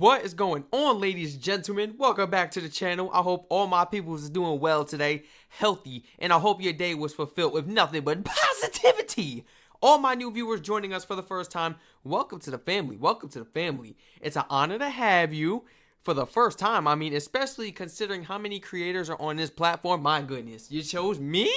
What is going on, ladies and gentlemen? Welcome back to the channel. I hope all my people is doing well today, healthy, and I hope your day was fulfilled with nothing but positivity. All my new viewers joining us for the first time, welcome to the family. Welcome to the family. It's an honor to have you for the first time. I mean, especially considering how many creators are on this platform. My goodness, you chose me?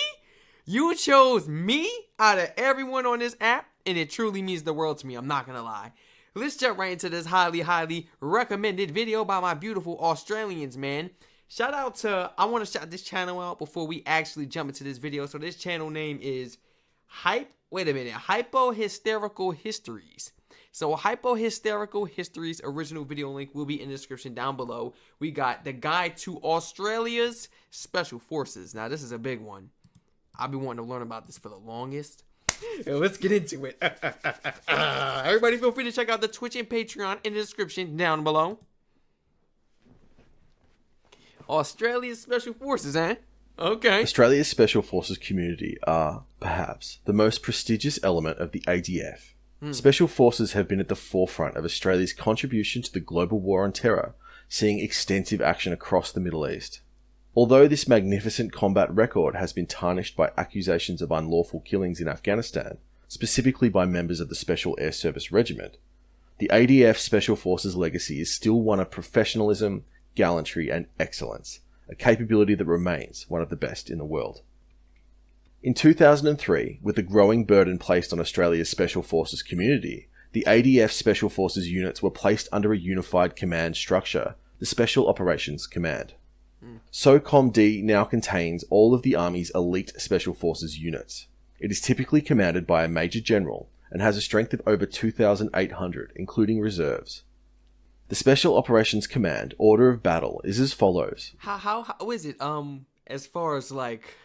You chose me out of everyone on this app, and it truly means the world to me. I'm not gonna lie. Let's jump right into this highly recommended video by my beautiful Australians, man. Shout out to, I want to shout this channel out before we actually jump into this video. So this channel name is Hypo Hysterical Histories. So Hypo Hysterical Histories original video link will be in the description down below. We got the guide to Australia's Special Forces. Now this is a big one. I've been wanting to learn about this for the longest. Let's get into it. Everybody feel free to check out the Twitch and Patreon in the description down below. Australia's Special Forces, eh? Okay. Australia's Special Forces community are, perhaps, the most prestigious element of the ADF. Special Forces have been at the forefront of Australia's contribution to the global war on terror, seeing extensive action across the Middle East. Although this magnificent combat record has been tarnished by accusations of unlawful killings in Afghanistan, specifically by members of the Special Air Service Regiment, the ADF Special Forces legacy is still one of professionalism, gallantry, and excellence, a capability that remains one of the best in the world. In 2003, with the growing burden placed on Australia's Special Forces community, the ADF Special Forces units were placed under a unified command structure, the Special Operations Command. SOCOM D now contains all of the Army's elite Special Forces units. It is typically commanded by a Major General and has a strength of over 2,800, including reserves. The Special Operations Command order of battle is as follows. How is it, as far as, like,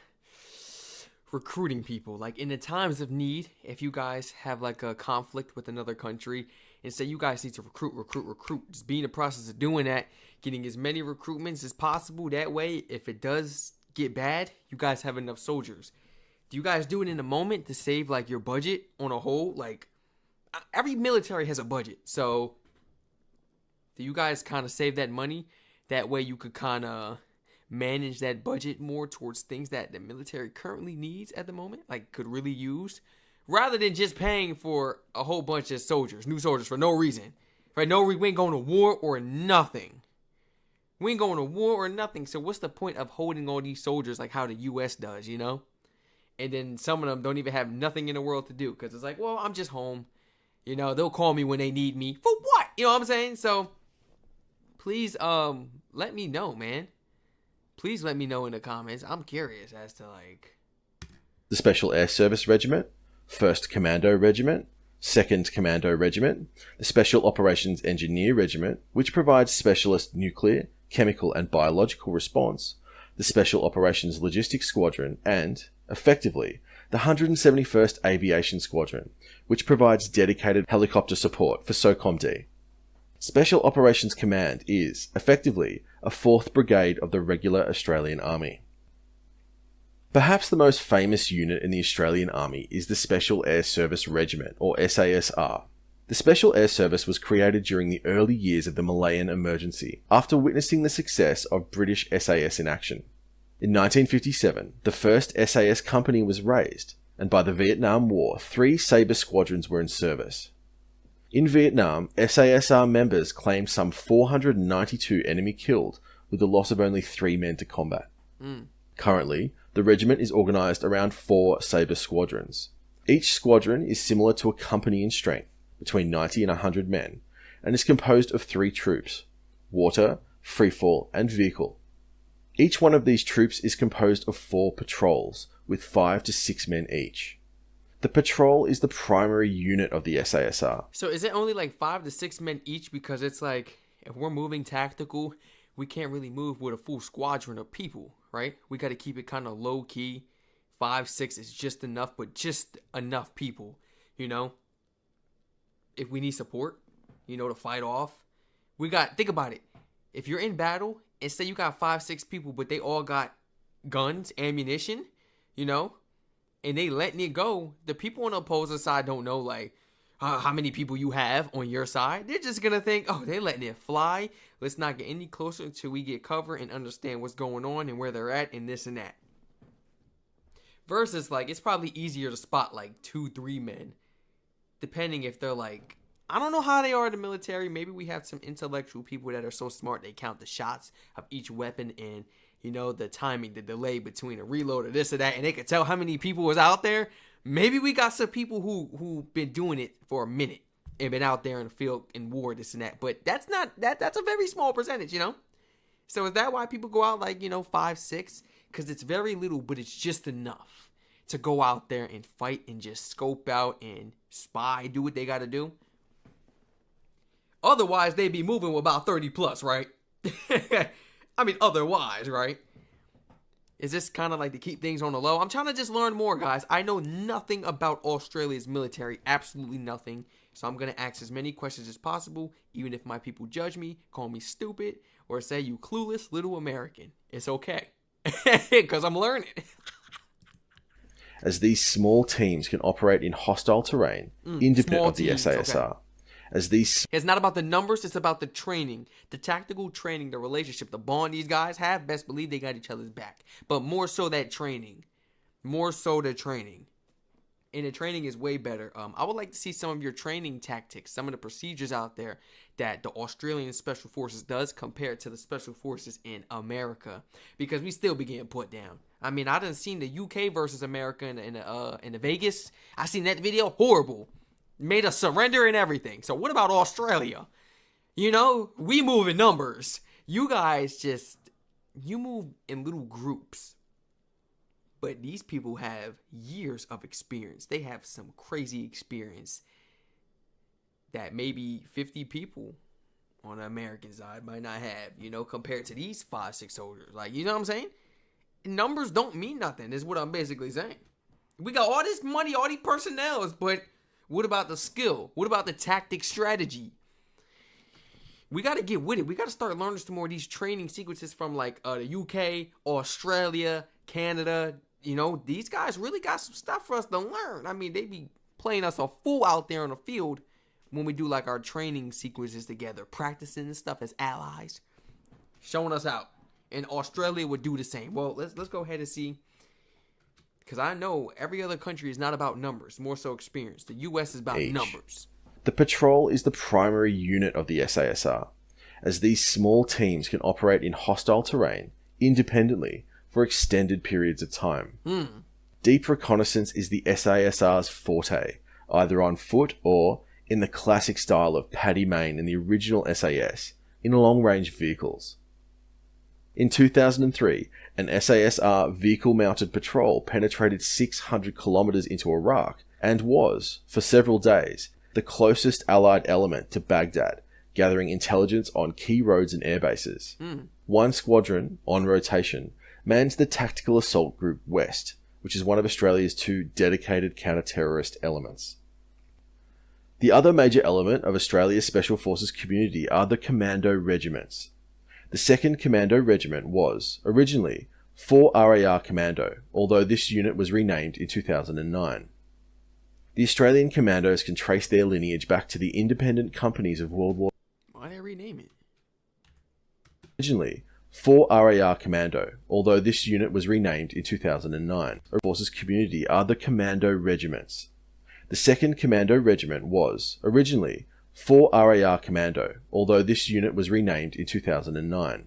recruiting people? Like, in the times of need, if you guys have, like, a conflict with another country, and say you guys need to recruit, just be in the process of doing that, getting as many recruitments as possible. That way, if it does get bad, you guys have enough soldiers. Do you guys do it in the moment to save, like, your budget on a whole? Like, every military has a budget, so do you guys kind of save that money? That way you could kind of manage that budget more towards things that the military currently needs at the moment, like could really use, rather than just paying for a whole bunch of soldiers, new soldiers, for no reason. Right? We ain't going to war or nothing. We ain't going to war or nothing. So what's the point of holding all these soldiers like how the U.S. does, you know? And then some of them don't even have nothing in the world to do because it's like, well, I'm just home. You know, they'll call me when they need me. For what? You know what I'm saying? So please let me know, man. Please let me know in the comments. I'm curious as to, like, The Special Air Service Regiment, 1st Commando Regiment, 2nd Commando Regiment, the Special Operations Engineer Regiment, which provides specialist nuclear, chemical and biological response, the Special Operations Logistics Squadron, and, effectively, the 171st Aviation Squadron, which provides dedicated helicopter support for SOCOM D. Special Operations Command is, effectively, a 4th Brigade of the regular Australian Army. Perhaps the most famous unit in the Australian Army is the Special Air Service Regiment, or SASR. The Special Air Service was created during the early years of the Malayan Emergency, after witnessing the success of British SAS in action. In 1957, the first SAS company was raised, and by the Vietnam War, 3 Sabre squadrons were in service. In Vietnam, SASR members claimed some 492 enemy killed, with the loss of only 3 men to combat. Currently, the regiment is organised around 4 Sabre squadrons. Each squadron is similar to a company in strength, between 90 and 100 men, and is composed of 3 troops: water, freefall, and vehicle. Each one of these troops is composed of 4 patrols, with 5 to 6 men each. The patrol is the primary unit of the SASR. So is it only like 5 to 6 men each? Because it's like, if we're moving tactical, we can't really move with a full squadron of people, right? We got to keep it kind of low key. 5, 6 is just enough, but just enough people, you know? If we need support, you know, to fight off. Think about it. If you're in battle, and say you got 5, 6 people, but they all got guns, ammunition, you know? And they letting it go, the people on the opposing side don't know, like, how many people you have on your side. They're just gonna think, oh, they're letting it fly. Let's not get any closer until we get cover and understand what's going on and where they're at and this and that. Versus, like, it's probably easier to spot like 2-3 men, depending if they're like, I don't know how they are in the military. Maybe we have some intellectual people that are so smart they count the shots of each weapon and, you know, the timing, the delay between a reload or this or that, and they could tell how many people was out there. Maybe we got some people who been doing it for a minute and been out there in the field in war, this and that. But that's a very small percentage, you know? So is that why people go out like, you know, 5, 6? Because it's very little, but it's just enough to go out there and fight and just scope out and spy, do what they got to do. Otherwise, they'd be moving with about 30 plus, right? I mean, otherwise, right? Is this kind of like to keep things on the low? I'm trying to just learn more, guys. I know nothing about Australia's military, absolutely nothing. So I'm going to ask as many questions as possible, even if my people judge me, call me stupid, or say you clueless little American. It's okay, because I'm learning. As these small teams can operate in hostile terrain, independent of the SASR. Okay. As these... It's not about the numbers, it's about the training, the tactical training, the relationship, the bond these guys have. Best believe they got each other's back. But more so that training. More so the training. And the training is way better. I would like to see some of your training tactics, some of the procedures out there that the Australian Special Forces does compared to the Special Forces in America. Because we still be getting put down. I mean, I done seen the UK versus America in the Vegas. I seen that video. Horrible. Made us surrender and everything. So what about Australia? You know, we move in numbers. You guys you move in little groups. But these people have years of experience. They have some crazy experience that maybe 50 people on the American side might not have, you know, compared to these 5, 6 soldiers. Like, you know what I'm saying? Numbers don't mean nothing, is what I'm basically saying. We got all this money, all these personnels, but what about the skill? What about the tactic strategy? We got to get with it. We got to start learning some more of these training sequences from like the UK, Australia, Canada. You know, these guys really got some stuff for us to learn. I mean, they be playing us a fool out there on the field when we do like our training sequences together, practicing and stuff as allies, showing us out. And Australia would do the same. Well, let's go ahead and see. Because I know every other country is not about numbers, more so experience. The U.S. is about numbers. The patrol is the primary unit of the SASR, as these small teams can operate in hostile terrain independently for extended periods of time. Deep reconnaissance is the SASR's forte, either on foot or, in the classic style of Paddy Mayne and the original SAS, in long-range vehicles. In 2003, an SASR vehicle-mounted patrol penetrated 600 kilometers into Iraq and was, for several days, the closest Allied element to Baghdad, gathering intelligence on key roads and airbases. One squadron, on rotation, mans the Tactical Assault Group West, which is one of Australia's 2 dedicated counter-terrorist elements. The other major element of Australia's Special Forces community are the Commando Regiments. The 2nd Commando Regiment was, originally, 4 RAR Commando, although this unit was renamed in 2009. The Australian Commandos can trace their lineage back to the independent companies of World War... Why did I rename it? Originally, 4 RAR Commando, although this unit was renamed in 2009. The Forces community are the Commando Regiments. The 2nd Commando Regiment was, originally, 4 RAR Commando, although this unit was renamed in 2009.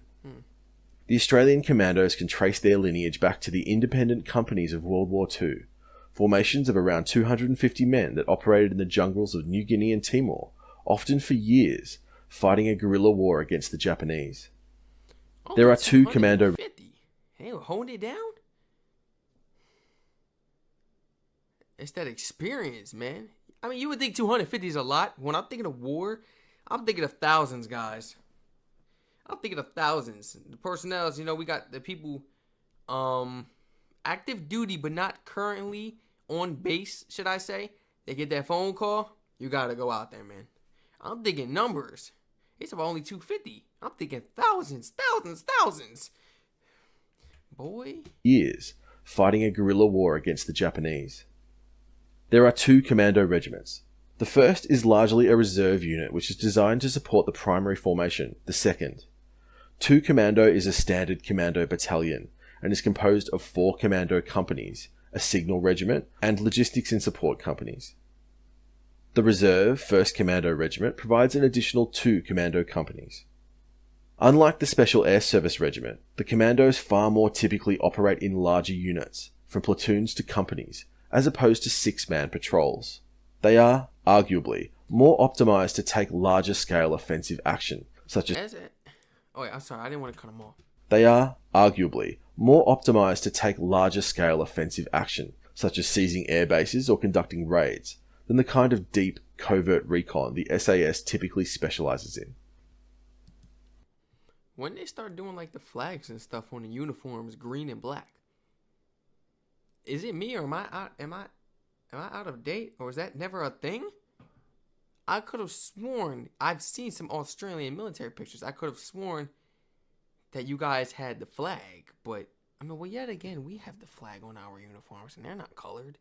The Australian Commandos can trace their lineage back to the independent companies of World War II, formations of around 250 men that operated in the jungles of New Guinea and Timor, often for years, fighting a guerrilla war against the Japanese. There are 2 Commando... Hey, holding it down? It's that experience, man. I mean, you would think 250 is a lot. When I'm thinking of war, I'm thinking of thousands, guys. I'm thinking of thousands. The personnel, you know, we got the people active duty, but not currently on base, should I say. They get that phone call, you got to go out there, man. I'm thinking numbers. It's about only 250. I'm thinking thousands. Boy. Years, fighting a guerrilla war against the Japanese. There are 2 Commando Regiments. The The first is largely a reserve unit which is designed to support the primary formation, the second. 2 Commando is a standard commando battalion and is composed of 4 commando companies, a signal regiment, and logistics and support companies. The reserve 1st Commando Regiment provides an additional 2 commando companies. Unlike the Special Air Service Regiment, the commandos far more typically operate in larger units, from platoons to companies, as opposed to 6-man patrols. They are, arguably, more optimized to take larger scale offensive action, such as... Oh, wait, I'm sorry, I didn't want to cut him off. They are, arguably, more optimized to take larger scale offensive action, such as seizing air bases or conducting raids, than the kind of deep, covert recon the SAS typically specializes in. When they start doing like the flags and stuff on the uniforms, green and black, is it me or am I out of date, or is that never a thing? I could have sworn I've seen some Australian military pictures. I could have sworn that you guys had the flag, but I mean, well, yet again, we have the flag on our uniforms and they're not colored.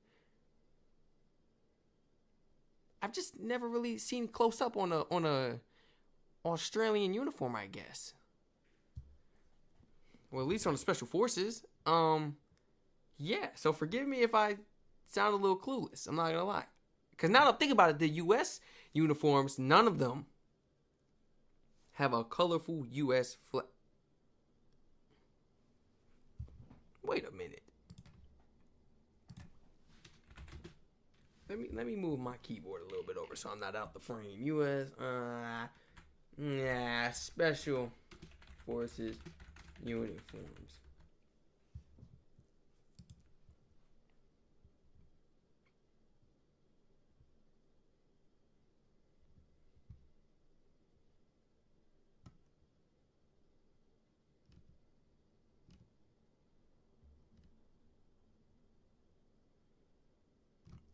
I've just never really seen close up on a Australian uniform, I guess. Well, at least on the Special Forces. Yeah, so forgive me if I sound a little clueless. I'm not gonna lie. Because now that I'm thinking about it, the U.S. uniforms, none of them have a colorful U.S. flag. Wait a minute. Let me move my keyboard a little bit over so I'm not out the frame. U.S. Special Forces uniforms.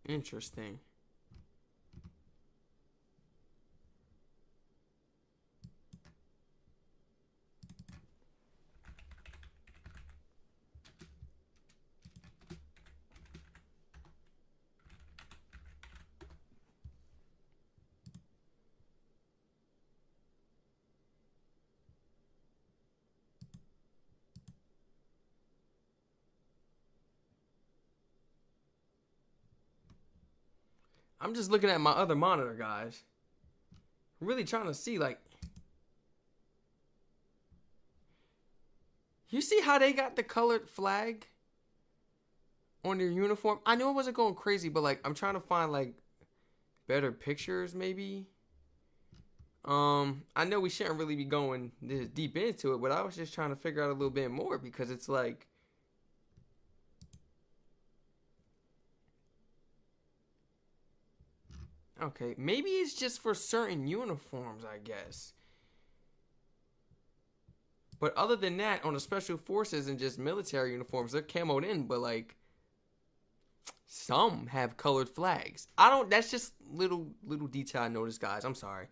Interesting. I'm just looking at my other monitor, guys. I'm really trying to see, like... You see how they got the colored flag on their uniform? I know it wasn't going crazy, but, like, I'm trying to find, like, better pictures, maybe. I know we shouldn't really be going this deep into it, but I was just trying to figure out a little bit more because it's, like... Okay, maybe it's just for certain uniforms, I guess. But other than that, on the Special Forces and just military uniforms, they're camoed in, but like, some have colored flags. That's just little detail I noticed, guys. I'm sorry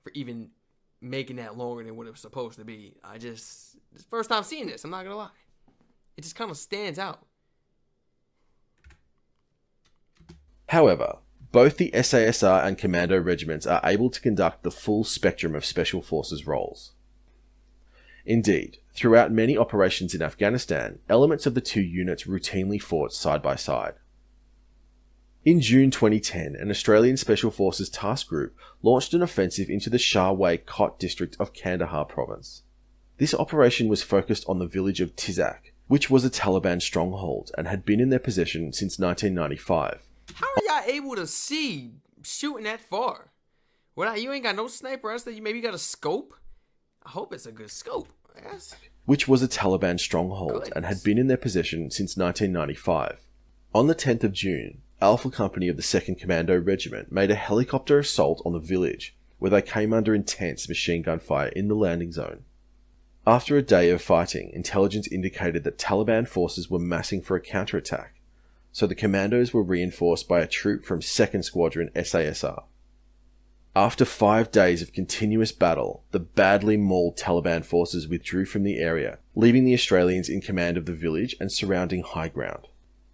for even making that longer than what it was supposed to be. It's the first time seeing this, I'm not gonna lie. It just kind of stands out. However, both the SASR and Commando regiments are able to conduct the full spectrum of Special Forces roles. Indeed, throughout many operations in Afghanistan, elements of the two units routinely fought side by side. In June 2010, an Australian Special Forces task group launched an offensive into the Shawi Cot district of Kandahar province. This operation was focused on the village of Tizak, which was a Taliban stronghold and had been in their possession since 1995. How are y'all able to see shooting that far? You ain't got no sniper, else that you maybe got a scope? I hope it's a good scope, I guess. Which was a Taliban stronghold and had been in their possession since 1995. On the 10th of June, Alpha Company of the 2nd Commando Regiment made a helicopter assault on the village, where they came under intense machine gun fire in the landing zone. After a day of fighting, intelligence indicated that Taliban forces were massing for a counterattack, so the commandos were reinforced by a troop from 2nd Squadron SASR. After 5 days of continuous battle, the badly mauled Taliban forces withdrew from the area, leaving the Australians in command of the village and surrounding high ground.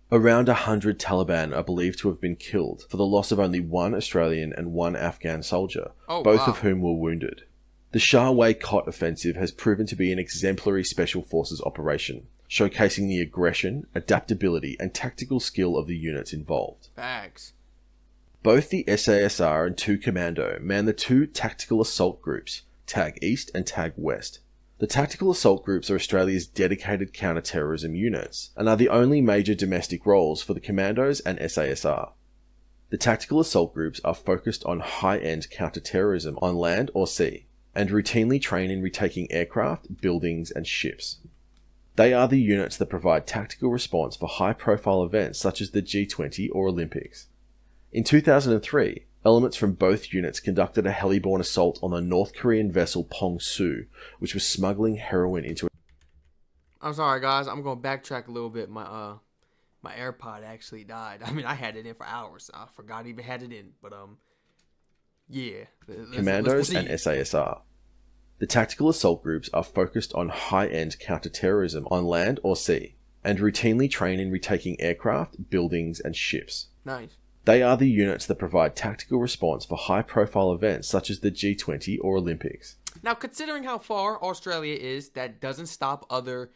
Around 100 Taliban are believed to have been killed for the loss of only one Australian and one Afghan soldier, both of whom were wounded. The Shawi Cot offensive has proven to be an exemplary Special Forces operation, showcasing the aggression, adaptability, and tactical skill of the units involved. Facts. Both the SASR and 2 Commando man the 2 tactical assault groups, Tag East and Tag West. The tactical assault groups are Australia's dedicated counterterrorism units, and are the only major domestic roles for the Commandos and SASR. The tactical assault groups are focused on high-end counterterrorism on land or sea, and routinely train in retaking aircraft, buildings, and ships. They are the units that provide tactical response for high-profile events such as the G20 or Olympics. In 2003, elements from both units conducted a heli-borne assault on the North Korean vessel Pong-su, which was smuggling heroin into... I'm sorry, guys. I'm going to backtrack a little bit. My AirPod actually died. I mean, I had it in for hours. I forgot I even had it in. But, yeah. Commandos and SASR. The tactical assault groups are focused on high-end counter-terrorism on land or sea, and routinely train in retaking aircraft, buildings, and ships. Nice. They are the units that provide tactical response for high-profile events such as the G20 or Olympics. Now, considering how far Australia is, that doesn't stop other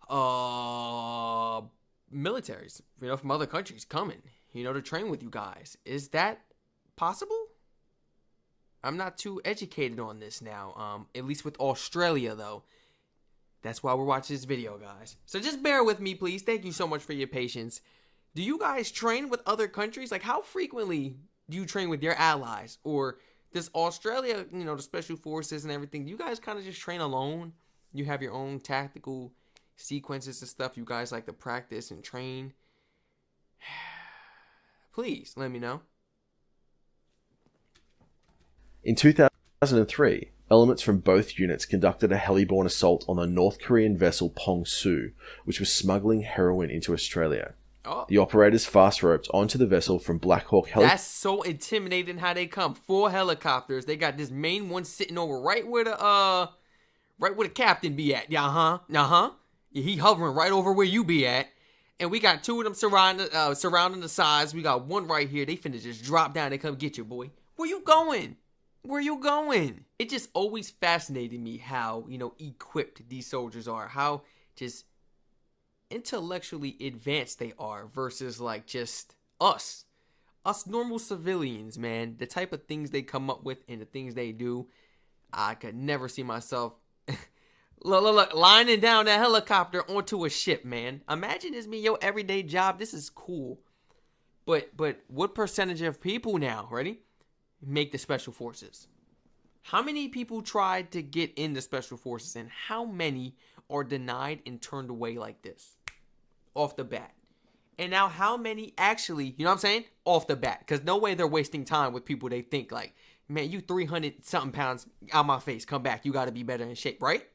militaries, from other countries coming, to train with you guys. Is that possible? I'm not too educated on this now, at least with Australia, though. That's why we're watching this video, guys. So just bear with me, please. Thank you so much for your patience. Do you guys train with other countries? Like, how frequently do you train with your allies? Or does Australia, the special forces and everything, do you guys kind of just train alone? You have your own tactical sequences and stuff you guys like to practice and train? Please, let me know. In 2003, elements from both units conducted a heli-borne assault on the North Korean vessel Pong-su, which was smuggling heroin into Australia. Oh. The operators fast-roped onto the vessel from Black Hawk helicopter. That's so intimidating how they come. 4 helicopters. They got this main one sitting over right where the captain be at. Yeah, he hovering right over where you be at. And we got 2 of them surrounding the sides. We got 1 right here. They finna just drop down and come get you, boy. Where you going? Where you going? It just always fascinated me how, equipped these soldiers are. How just intellectually advanced they are versus like just us normal civilians, man. The type of things they come up with and the things they do, I could never see myself look lining down that helicopter onto a ship, man. Imagine this being your everyday job. This is cool, but what percentage of people now, ready, make the special forces? How many people tried to get in the special forces, and how many are denied and turned away like this off the bat? And now how many actually, off the bat? Because no way they're wasting time with people they think like, man, you 300 something pounds out my face, come back, you got to be better in shape, right?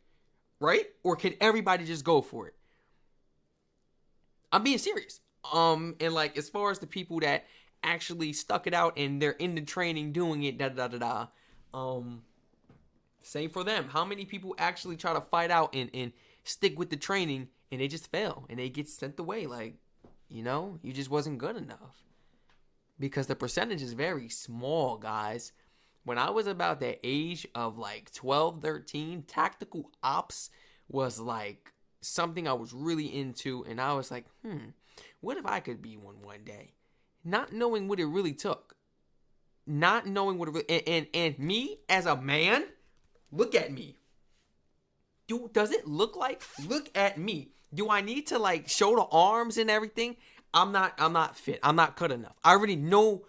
Or can everybody just go for it? I'm being serious. And like, as far as the people that actually stuck it out and they're in the training doing it, same for them. How many people actually try to fight out and stick with the training and they just fail and they get sent away? Like, you just wasn't good enough. Because the percentage is very small, guys. When I was about the age of like 12, 13, tactical ops was like something I was really into. And I was like, what if I could be one day? Not knowing what it really took. Not knowing what it really... And me, as a man, look at me. Does it look like... Look at me. Do I need to, like, show the arms and everything? I'm not fit. I'm not cut enough. I already know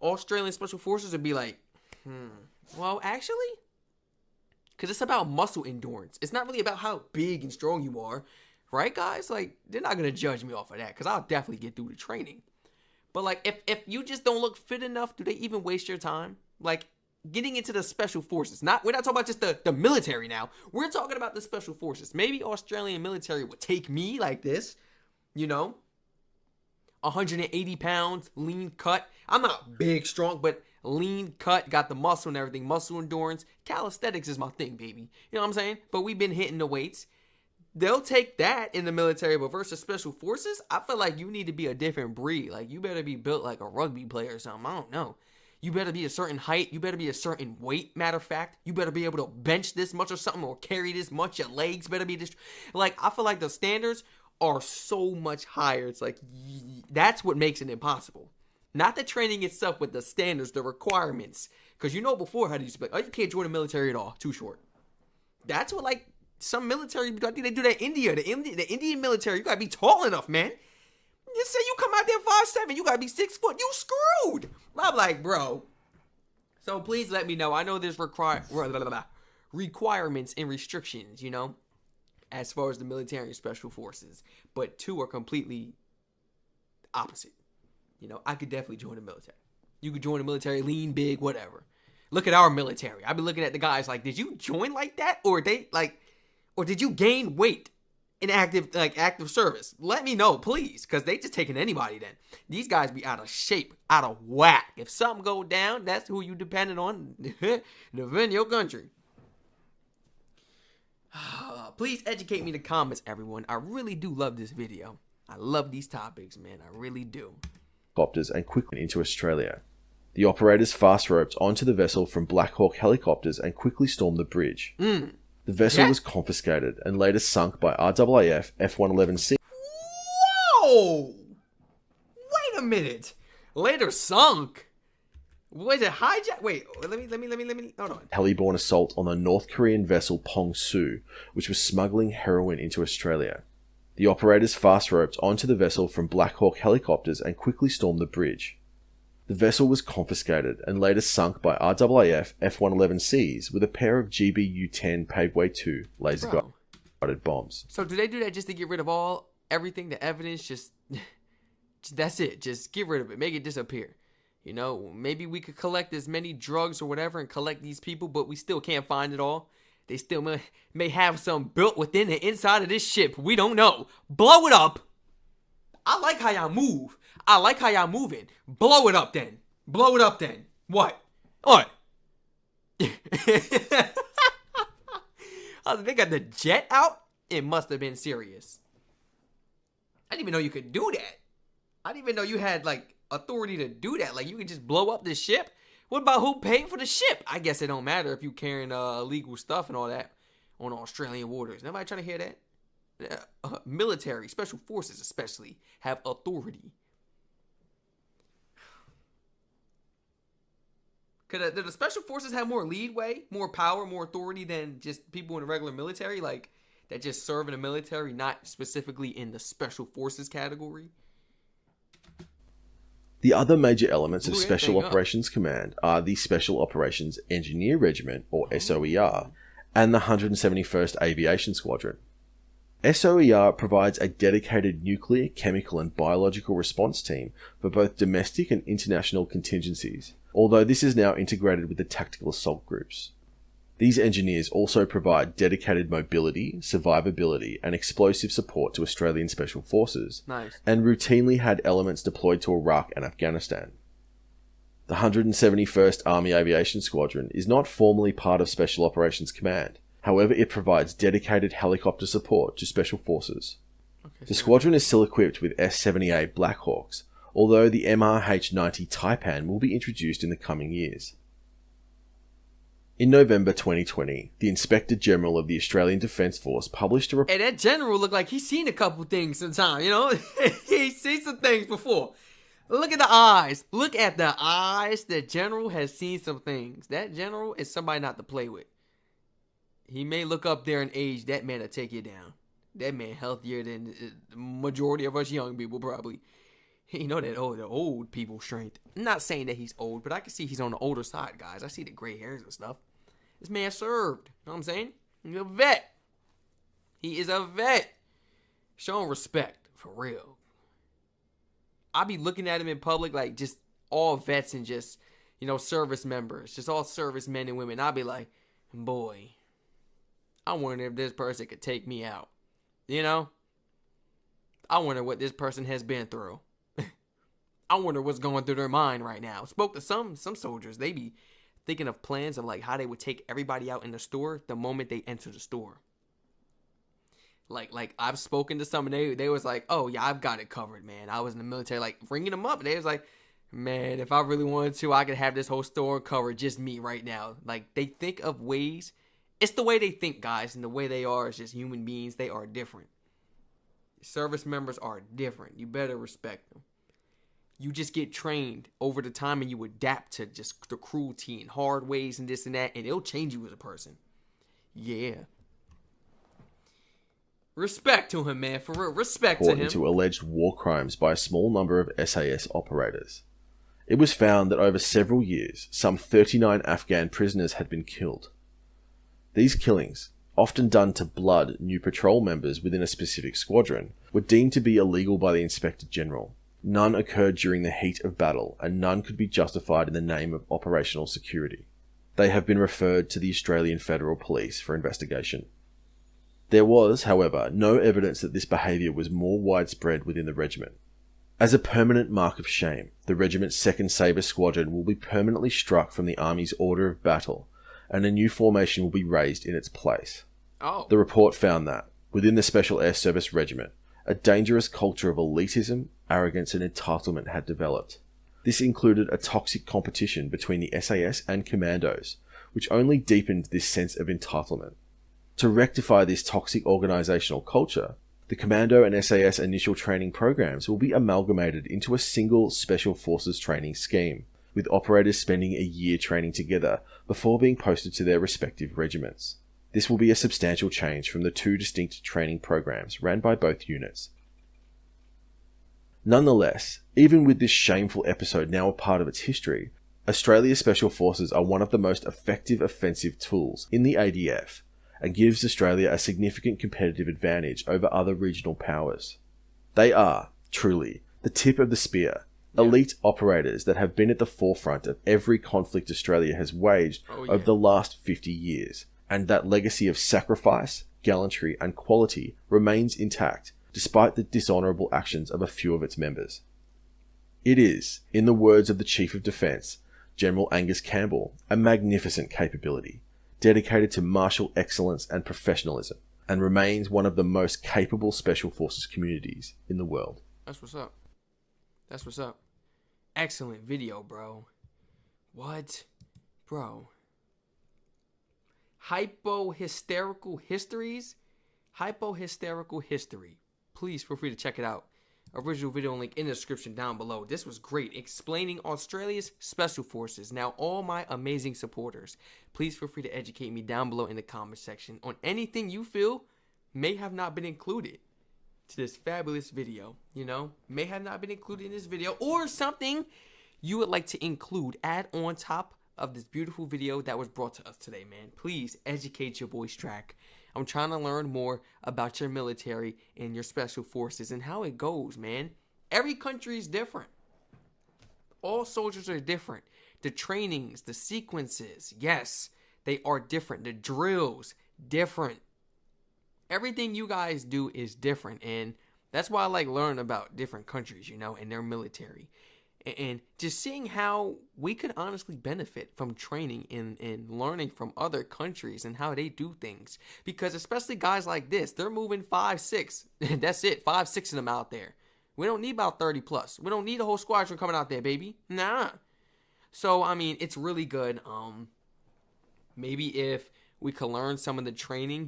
Australian Special Forces would be like, well, actually... Because it's about muscle endurance. It's not really about how big and strong you are. Right, guys? Like, they're not going to judge me off of that. Because I'll definitely get through the training. But, like, if you just don't look fit enough, do they even waste your time? Like, getting into the special forces. We're not talking about just the military now. We're talking about the special forces. Maybe Australian military would take me like this. 180 pounds, lean cut. I'm not big, strong, but lean cut. Got the muscle and everything. Muscle endurance. Calisthenics is my thing, baby. You know what I'm saying? But we've been hitting the weights. they'll take that in the military, but versus special forces, I feel like you need to be a different breed. Like, you better be built like a rugby player or something. I don't know. You better be a certain height. You better be a certain weight, matter of fact. You better be able to bench this much or something, or carry this much. Your legs better be this. Like, I feel like the standards are so much higher. It's like, that's what makes it impossible. Not the training itself, but the standards, the requirements. Because you know before how to use, like, oh, you can't join the military at all. Too short. That's what, like, some military, I think they do that in India. The Indian military, you gotta be tall enough, man. You say you come out there 5'7", you gotta be 6 foot. You screwed. I'm like, bro. So please let me know. I know there's requirements and restrictions, you know, as far as the military and special forces. But two are completely opposite. You know, I could definitely join the military. You could join the military, lean, big, whatever. Look at our military. I've been looking at the guys like, did you join like that? Or did you gain weight in active service? Let me know, please, because they just taking anybody then. These guys be out of shape, out of whack. If something go down, that's who you dependent on to defend your country. Please educate me in the comments, everyone. I really do love this video. I love these topics, man. I really do. Helicopters and quickly into Australia. The operators fast roped onto the vessel from Black Hawk helicopters and quickly stormed the bridge. The vessel was confiscated and later sunk by RAAF F-111C. Whoa! Wait a minute. Later sunk? Was it hijacked? Wait, let me, hold on. Heli-borne assault on the North Korean vessel Pong-Su, which was smuggling heroin into Australia. The operators fast roped onto the vessel from Black Hawk helicopters and quickly stormed the bridge. The vessel was confiscated and later sunk by RAAF F-111Cs with a pair of GBU-10 Paveway 2 laser-guided bombs. So do they do that just to get rid of everything, the evidence, just that's it, just get rid of it, make it disappear? You know, maybe we could collect as many drugs or whatever and collect these people, but we still can't find it all. They still may have some built within the inside of this ship. We don't know. Blow it up. I like how y'all move. I like how y'all moving. Blow it up then. Blow it up then. What? What? They got the jet out? It must have been serious. I didn't even know you could do that. I didn't even know you had, like, authority to do that. Like, you could just blow up the ship? What about who paid for the ship? I guess it don't matter if you carrying illegal stuff and all that on Australian waters. Nobody trying to hear that? Military, special forces especially, have authority. Could the special forces have more leadway, more power, more authority than just people in the regular military? Like, that just serve in the military, not specifically in the special forces category? The other major elements of Special Operations Command are the Special Operations Engineer Regiment, or SOER, and the 171st Aviation Squadron. SOER provides a dedicated nuclear, chemical and biological response team for both domestic and international contingencies, although this is now integrated with the tactical assault groups. These engineers also provide dedicated mobility, survivability and explosive support to Australian Special Forces, and routinely had elements deployed to Iraq and Afghanistan. The 171st Army Aviation Squadron is not formally part of Special Operations Command. However, it provides dedicated helicopter support to Special Forces. The squadron is still equipped with S-78 Black Hawks, although the MRH-90 Taipan will be introduced in the coming years. In November 2020, the Inspector General of the Australian Defence Force published a report. Hey, that general looked like he's seen a couple things sometime, you know? He's seen some things before. Look at the eyes. Look at the eyes. The general has seen some things. That general is somebody not to play with. He may look up there in age. That man will take you down. That man healthier than the majority of us young people probably. You know that the old people strength. I'm not saying that he's old, but I can see he's on the older side, guys. I see the gray hairs and stuff. This man served. You know what I'm saying? He's a vet. He is a vet. Show him respect. For real. I be looking at him in public like just all vets and just, you know, service members. Just all service men and women. I'll be like, boy, I wonder if this person could take me out. You know? I wonder what this person has been through. I wonder what's going through their mind right now. Spoke to some soldiers. They be thinking of plans of like how they would take everybody out in the store the moment they enter the store. Like I've spoken to some, and they was like, oh yeah, I've got it covered, man. I was in the military, like ringing them up, and they was like, man, if I really wanted to, I could have this whole store covered, just me right now. Like they think of ways. It's the way they think, guys, and the way they are is just human beings. They are different. Service members are different. You better respect them. You just get trained over the time and you adapt to just the cruelty and hard ways and this and that, and it'll change you as a person. Yeah. Respect to him, man. For real. Respect to him. According to alleged war crimes by a small number of SAS operators. It was found that over several years, some 39 Afghan prisoners had been killed. These killings, often done to blood new patrol members within a specific squadron, were deemed to be illegal by the Inspector General. None occurred during the heat of battle, and none could be justified in the name of operational security. They have been referred to the Australian Federal Police for investigation. There was, however, no evidence that this behaviour was more widespread within the regiment. As a permanent mark of shame, the regiment's 2nd Sabre Squadron will be permanently struck from the Army's order of battle, and a new formation will be raised in its place. Oh. The report found that, within the Special Air Service Regiment, a dangerous culture of elitism, arrogance and entitlement had developed. This included a toxic competition between the SAS and commandos, which only deepened this sense of entitlement. To rectify this toxic organisational culture, the Commando and SAS initial training programs will be amalgamated into a single Special Forces training scheme, with operators spending a year training together before being posted to their respective regiments. This will be a substantial change from the 2 distinct training programs ran by both units. Nonetheless, even with this shameful episode now a part of its history, Australia's Special Forces are one of the most effective offensive tools in the ADF, and gives Australia a significant competitive advantage over other regional powers. They are, truly, the tip of the spear, elite operators that have been at the forefront of every conflict Australia has waged over the last 50 years, and that legacy of sacrifice, gallantry and quality remains intact despite the dishonourable actions of a few of its members. It is, in the words of the Chief of Defence, General Angus Campbell, a magnificent capability, dedicated to martial excellence and professionalism, and remains one of the most capable Special Forces communities in the world. That's what's up. That's what's up. Excellent video, bro. What? Bro. Hypo-hysterical histories? Hypo-hysterical history. Please feel free to check it out. Original video link in the description down below. This was great. Explaining Australia's Special Forces. Now, all my amazing supporters, please feel free to educate me down below in the comment section on anything you feel may have not been included to this fabulous video, may have not been included in this video, or something you would like to include, add on top of this beautiful video that was brought to us today, man. Please educate your boy Strac. I'm trying to learn more about your military and your special forces and how it goes, man. Every country is different. All soldiers are different. The trainings, the sequences, yes, they are different. The drills, different. Everything you guys do is different, and that's why I like learning about different countries, and their military. And just seeing how we could honestly benefit from training and learning from other countries and how they do things. Because especially guys like this, they're moving 5, 6. That's it, 5, 6 of them out there. We don't need about 30 plus. We don't need a whole squadron coming out there, baby. Nah. So, I mean, it's really good. Maybe if we could learn some of the training,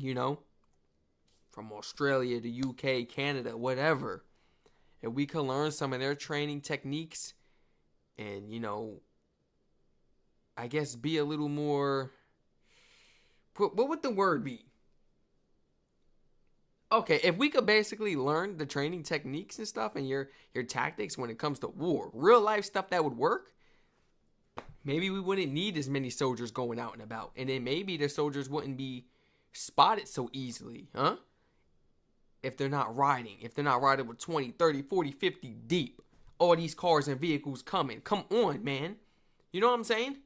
from Australia to UK, Canada, whatever. If we could learn some of their training techniques and, I guess be a little more, what would the word be? Okay, if we could basically learn the training techniques and stuff and your tactics when it comes to war, real life stuff that would work, maybe we wouldn't need as many soldiers going out and about. And then maybe the soldiers wouldn't be spotted so easily, huh? If they're not riding with 20, 30, 40, 50 deep, all these cars and vehicles coming. Come on, man. You know what I'm saying?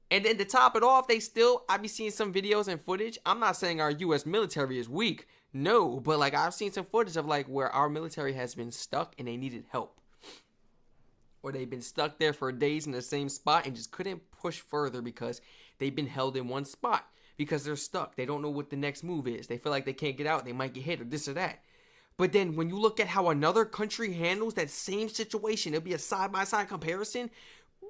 And then to top it off, I be seeing some videos and footage. I'm not saying our U.S. military is weak. No, but I've seen some footage of where our military has been stuck and they needed help. Or they've been stuck there for days in the same spot and just couldn't push further because they've been held in one spot. because they're stuck. They don't know what the next move is. They feel like they can't get out. They might get hit or this or that. But then when you look at how another country handles that same situation, it'll be a side-by-side comparison.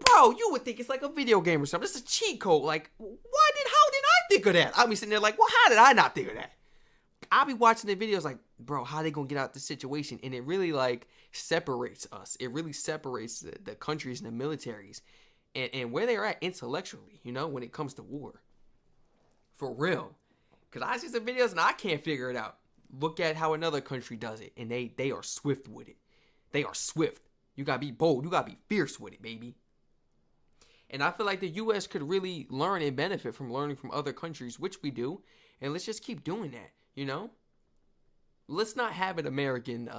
Bro, you would think it's like a video game or something. It's a cheat code. Like, how did I think of that? I'll be sitting there like, well, how did I not think of that? I'll be watching the videos like, bro, how they gonna get out this situation? And it really like separates us. It really separates the countries and the militaries and where they're at intellectually, you know, when it comes to war. For real. Because I see some videos and I can't figure it out. Look at how another country does it, and they are swift with it. They are swift. You gotta be bold. You gotta be fierce with it, baby. And I feel like the U.S. could really learn and benefit from learning from other countries, which we do. And let's just keep doing that, you know? Let's not have an American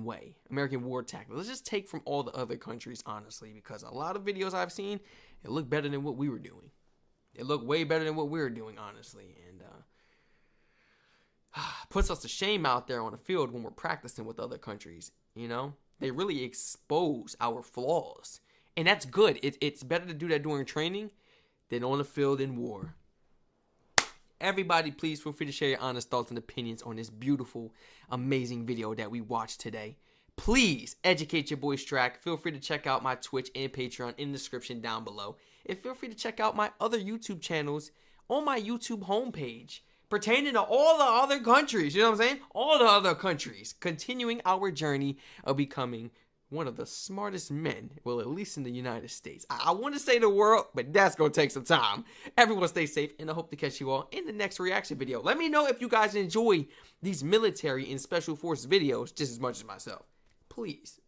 way, American war tactic. Let's just take from all the other countries, honestly, because a lot of videos I've seen, it looked better than what we were doing. It looked way better than what we were doing, honestly. And puts us to shame out there on the field when we're practicing with other countries, you know? They really expose our flaws. And that's good. It's better to do that during training than on the field in war. Everybody, please feel free to share your honest thoughts and opinions on this beautiful, amazing video that we watched today. Please educate your boy Strac. Feel free to check out my Twitch and Patreon in the description down below. And feel free to check out my other YouTube channels on my YouTube homepage pertaining to all the other countries. You know what I'm saying? All the other countries. Continuing our journey of becoming one of the smartest men, well, at least in the United States. I want to say the world, but that's going to take some time. Everyone stay safe, and I hope to catch you all in the next reaction video. Let me know if you guys enjoy these military and special forces videos just as much as myself. Please.